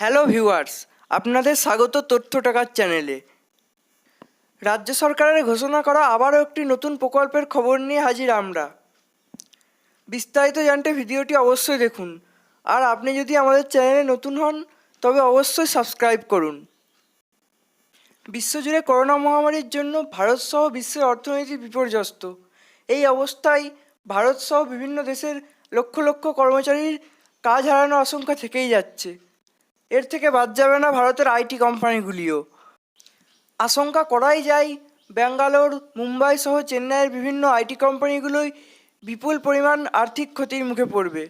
Hello viewers, আপনাদের স্বাগত তথ্য টাকার চ্যানেলে। রাজ্য সরকারের ঘোষণা করা আবারও একটি নতুন প্রকল্পের খবর নিয়ে হাজির আমরা। বিস্তারিত জানতে ভিডিওটি অবশ্যই দেখুন। আর আপনি যদি আমাদের চ্যানেলে নতুন হন তবে অবশ্যই সাবস্ক্রাইব করুন। বিশ্বজুড়ে করোনা মহামারীর জন্য ভারতসহ বিশ্বের অর্থনীতি বিপর্যস্ত। এই অবস্থায় ভারতসহ বিভিন্ন দেশের লক্ষ লক্ষ কর্মচারীর কাজ হারানোর আশঙ্কা থেকেই যাচ্ছে। এর থেকে বাদ যাবে না ভারতের আইটি কোম্পানিগুলিও। আশঙ্কা করাই যায় ব্যাঙ্গালোর, মুম্বাই সহ চেন্নাইয়ের বিভিন্ন আইটি কোম্পানিগুলোই বিপুল পরিমাণ আর্থিক ক্ষতির মুখে পড়বে।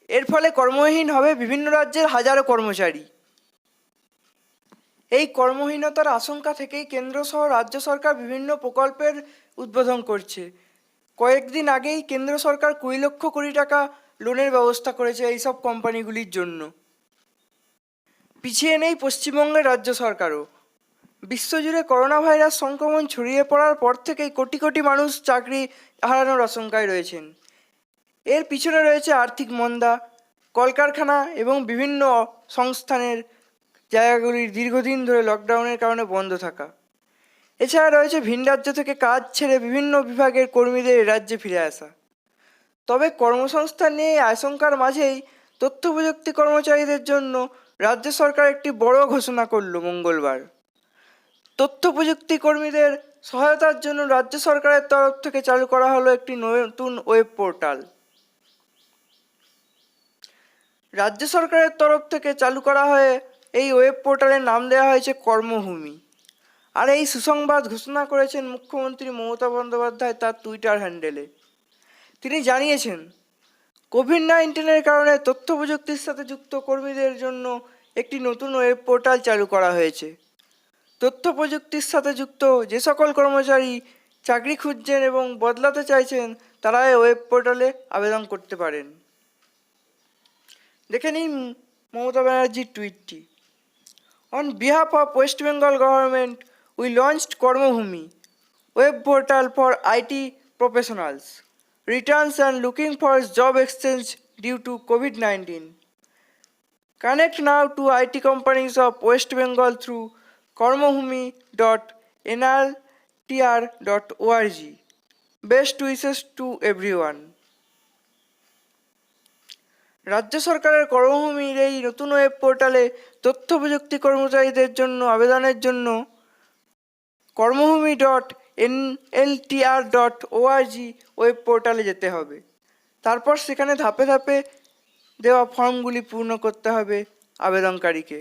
এর ফলে কর্মহীন হবে বিভিন্ন রাজ্যের হাজারো কর্মচারী। এই কর্মহীনতার আশঙ্কা থেকেই কেন্দ্র সহ রাজ্য সরকার বিভিন্ন প্রকল্পের উদ্বোধন করছে। কয়েকদিন আগেই কেন্দ্র সরকার 20 লক্ষ কোটি টাকা লোনের ব্যবস্থা করেছে এইসব কোম্পানিগুলির জন্য। পিছিয়ে নেই পশ্চিমবঙ্গের রাজ্য সরকারও। বিশ্বজুড়ে করোনা ভাইরাস সংক্রমণ ছড়িয়ে পড়ার পর থেকেই কোটি কোটি মানুষ চাকরি হারানোর আশঙ্কায় রয়েছেন। এর পিছনে রয়েছে আর্থিক মন্দা, কলকারখানা এবং বিভিন্ন সংস্থানের জায়গাগুলির দীর্ঘদিন ধরে লকডাউনের কারণে বন্ধ থাকা। এছাড়া রয়েছে ভিন রাজ্য থেকে কাজ ছেড়ে বিভিন্ন বিভাগের কর্মীদের রাজ্যে ফিরে আসা। তবে কর্মসংস্থান নিয়ে আশঙ্কার মাঝেই তথ্য প্রযুক্তি কর্মচারীদের জন্য রাজ্য সরকার একটি বড় ঘোষণা করল মঙ্গলবার। তথ্য প্রযুক্তি কর্মীদের সহায়তার জন্য রাজ্য সরকারের তরফ থেকে চালু করা হলো একটি নতুন ওয়েব পোর্টাল। রাজ্য সরকারের তরফ থেকে চালু করা হয়ে এই ওয়েব পোর্টালের নাম দেওয়া হয়েছে কর্মভূমি। আর এই সুসংবাদ ঘোষণা করেছেন মুখ্যমন্ত্রী মমতা বন্দ্যোপাধ্যায় তার টুইটার হ্যান্ডেলে। তিনি জানিয়েছেন, কোভিড-19-এর কারণে তথ্য প্রযুক্তির সাথে যুক্ত কর্মীদের জন্য একটি নতুন ওয়েব পোর্টাল চালু করা হয়েছে। তথ্য প্রযুক্তির সাথে যুক্ত যে সকল কর্মচারী চাকরি খুঁজছেন এবং বদলাতে চাইছেন তারা এই ওয়েব পোর্টালে আবেদন করতে পারেন। দেখে নিন মমতা ব্যানার্জির টুইটটি। On behalf of West Bengal government we launched Karmabhumi, web portal for IT professionals, returns and looking for job exchange due to COVID-19. Connect now to IT companies of West Bengal through karmabhumi.nrtr.org. Best wishes to everyone. রাজ্য সরকারের কর্মভূমির এই নতুন web পোর্টালে তথ্য প্রযুক্তি কর্মচারীদের জন্য আবেদনের জন্য karmabhumi.nltr.org ওয়েব পোর্টালে যেতে হবে। তারপর সেখানে ধাপে ধাপে দেওয়া ফর্মগুলি পূর্ণ করতে হবে আবেদনকারীকে।